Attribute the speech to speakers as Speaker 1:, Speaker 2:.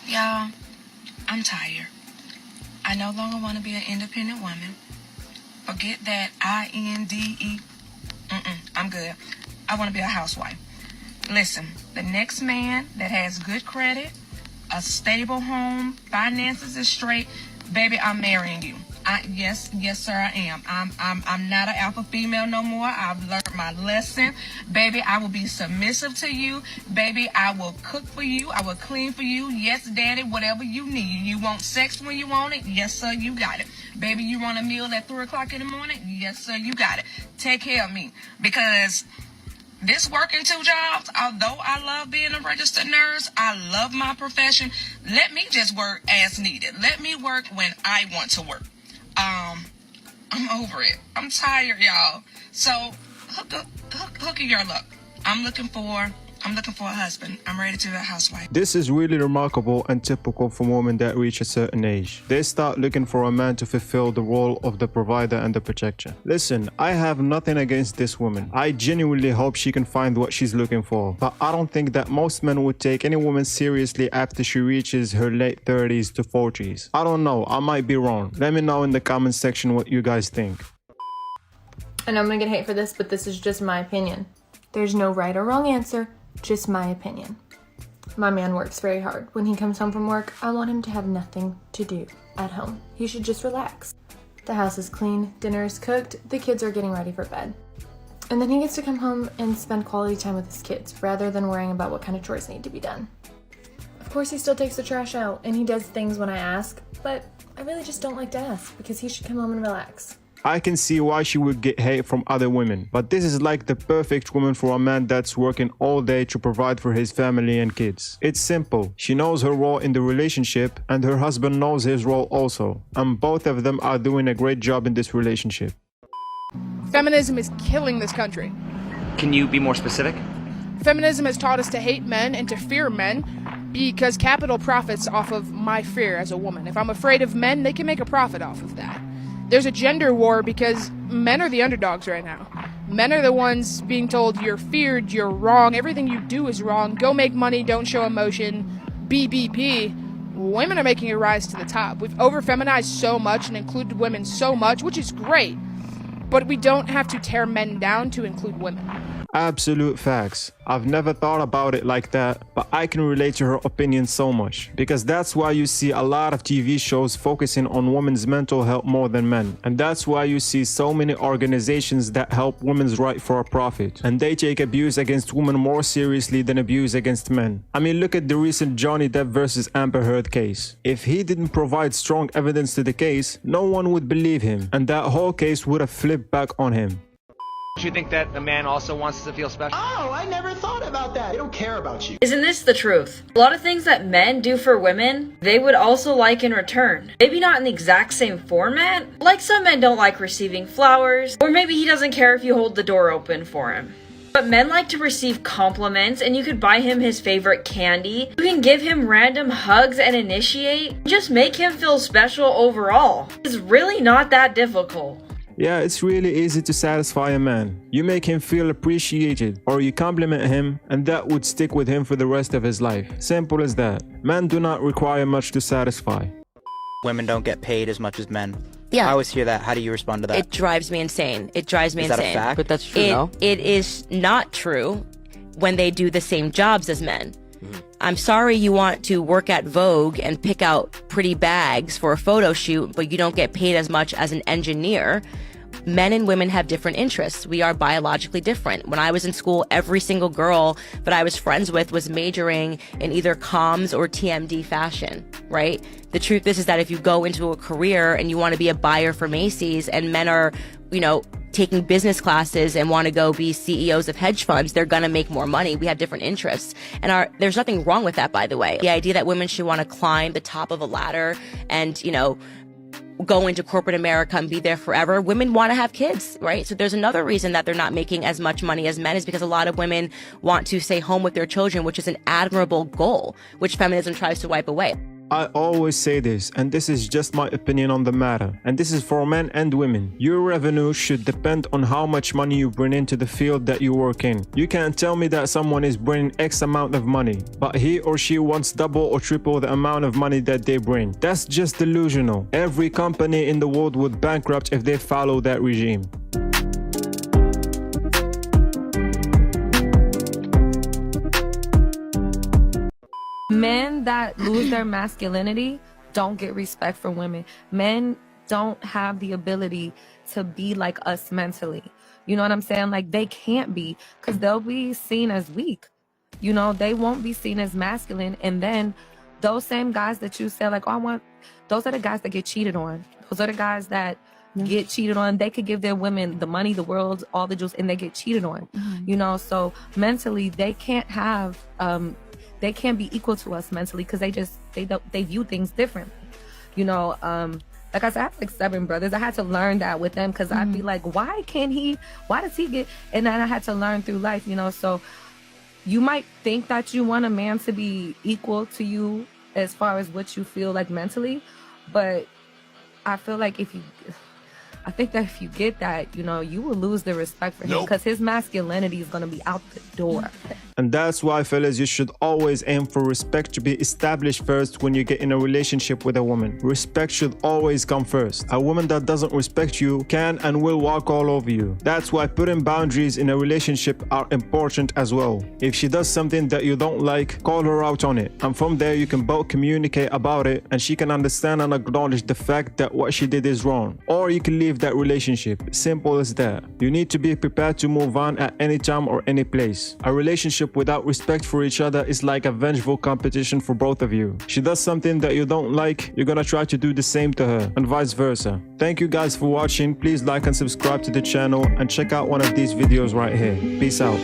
Speaker 1: Y'all, I'm tired. I no longer want to be an independent woman. Forget that INDE. I'm good. I want to be a housewife. Listen, the next man that has good credit, a stable home, finances is straight, baby, I'm marrying you. Yes, sir, I am. I'm not an alpha female no more. I've learned my lesson. Baby, I will be submissive to you. Baby, I will cook for you. I will clean for you. Yes, daddy, whatever you need. You want sex when you want it? Yes, sir, you got it. Baby, you want a meal at 3 o'clock in the morning? Yes, sir, you got it. Take care of me. Because this working 2 jobs, although I love being a registered nurse, I love my profession. Let me just work as needed. Let me work when I want to work. I'm over it. I'm tired, y'all. So hook your luck. I'm looking for a husband. I'm ready to be a housewife.
Speaker 2: This is really remarkable and typical for women that reach a certain age. They start looking for a man to fulfill the role of the provider and the protector. Listen, I have nothing against this woman. I genuinely hope she can find what she's looking for. But I don't think that most men would take any woman seriously after she reaches her late 30s to 40s. I don't know, I might be wrong. Let me know in the comment section what you guys think.
Speaker 3: I know I'm gonna get hate for this, but this is just my opinion. There's no right or wrong answer. Just my opinion. My man works very hard. When he comes home from work, I want him to have nothing to do at home. He should just relax. The house is clean, dinner is cooked, the kids are getting ready for bed. And then he gets to come home and spend quality time with his kids, rather than worrying about what kind of chores need to be done. Of course, he still takes the trash out, and he does things when I ask, but I really just don't like to ask, because he should come home and relax.
Speaker 2: I can see why she would get hate from other women, but this is like the perfect woman for a man that's working all day to provide for his family and kids. It's simple. She knows her role in the relationship, and her husband knows his role also, and both of them are doing a great job in this relationship.
Speaker 4: Feminism is killing this country.
Speaker 5: Can you be more specific?
Speaker 4: Feminism has taught us to hate men and to fear men because capital profits off of my fear as a woman. If I'm afraid of men, they can make a profit off of that. There's a gender war because men are the underdogs right now. Men are the ones being told you're feared, you're wrong, everything you do is wrong, go make money, don't show emotion, BBP. Women are making a rise to the top. We've over-feminized so much and included women so much, which is great, but we don't have to tear men down to include women.
Speaker 2: Absolute facts. I've never thought about it like that, but I can relate to her opinion so much. Because that's why you see a lot of TV shows focusing on women's mental health more than men. And that's why you see so many organizations that help women's right for a profit. And they take abuse against women more seriously than abuse against men. I mean, look at the recent Johnny Depp versus Amber Heard case. If he didn't provide strong evidence to the case, no one would believe him. And that whole case would have flipped back on him.
Speaker 5: Do you think that a man also wants to feel special?
Speaker 6: Oh, I never thought about that. They don't care about you.
Speaker 7: Isn't this the truth? A lot of things that men do for women, they would also like in return. Maybe not in the exact same format. Like some men don't like receiving flowers, or maybe he doesn't care if you hold the door open for him. But men like to receive compliments, and you could buy him his favorite candy. You can give him random hugs and initiate. Just make him feel special overall. It's really not that difficult.
Speaker 2: Yeah, it's really easy to satisfy a man. You make him feel appreciated, or you compliment him, and that would stick with him for the rest of his life. Simple as that. Men do not require much to satisfy.
Speaker 8: Women don't get paid as much as men.
Speaker 9: Yeah.
Speaker 8: I always hear that. How do you respond to that?
Speaker 9: It drives me insane. It drives me insane.
Speaker 8: Is that a fact?
Speaker 10: But that's true, no?
Speaker 9: It is not true when they do the same jobs as men. I'm sorry you want to work at Vogue and pick out pretty bags for a photo shoot, but you don't get paid as much as an engineer. Men and women have different interests. We are biologically different. When I was in school, every single girl that I was friends with was majoring in either comms or TMD fashion, right? The truth is that if you go into a career and you want to be a buyer for Macy's and men are, taking business classes and want to go be CEOs of hedge funds, they're going to make more money. We have different interests. And there's nothing wrong with that, by the way. The idea that women should want to climb the top of a ladder and, go into corporate America and be there forever. Women want to have kids, right? So there's another reason that they're not making as much money as men is because a lot of women want to stay home with their children, which is an admirable goal, which feminism tries to wipe away.
Speaker 2: I always say this, and this is just my opinion on the matter, and this is for men and women. Your revenue should depend on how much money you bring into the field that you work in. You can't tell me that someone is bringing X amount of money, but he or she wants double or triple the amount of money that they bring. That's just delusional. Every company in the world would bankrupt if they follow that regime.
Speaker 10: Men that lose their masculinity don't get respect from women. Men don't have the ability to be like us mentally. You know what I'm saying? Like, they can't be, because they'll be seen as weak. You know, they won't be seen as masculine. And then those same guys that you said, like, oh, those are the guys that get cheated on. Those are the guys that get cheated on. They could give their women the money, the world, all the jewels, and they get cheated on. You know, so mentally they can't have they can't be equal to us mentally, because they view things differently. You know, like I said, I have like 7 brothers. I had to learn that with them, because I'd be like, why does he get, and then I had to learn through life, you know. So you might think that you want a man to be equal to you as far as what you feel like mentally, but I feel like if you get that, you know, you will lose the respect for him, because his masculinity is going to be out the door.
Speaker 2: And that's why, fellas, you should always aim for respect to be established first when you get in a relationship with a woman. Respect should always come first. A woman that doesn't respect you can and will walk all over you. That's why putting boundaries in a relationship are important as well. If she does something that you don't like, call her out on it. And from there, you can both communicate about it, and she can understand and acknowledge the fact that what she did is wrong. Or you can leave that relationship. Simple as that. You need to be prepared to move on at any time or any place. A relationship without respect for each other is like a vengeful competition for both of you. She does something that you don't like, you're gonna try to do the same to her, and vice versa. Thank you guys for watching. Please like and subscribe to the channel, and check out one of these videos right here. Peace out.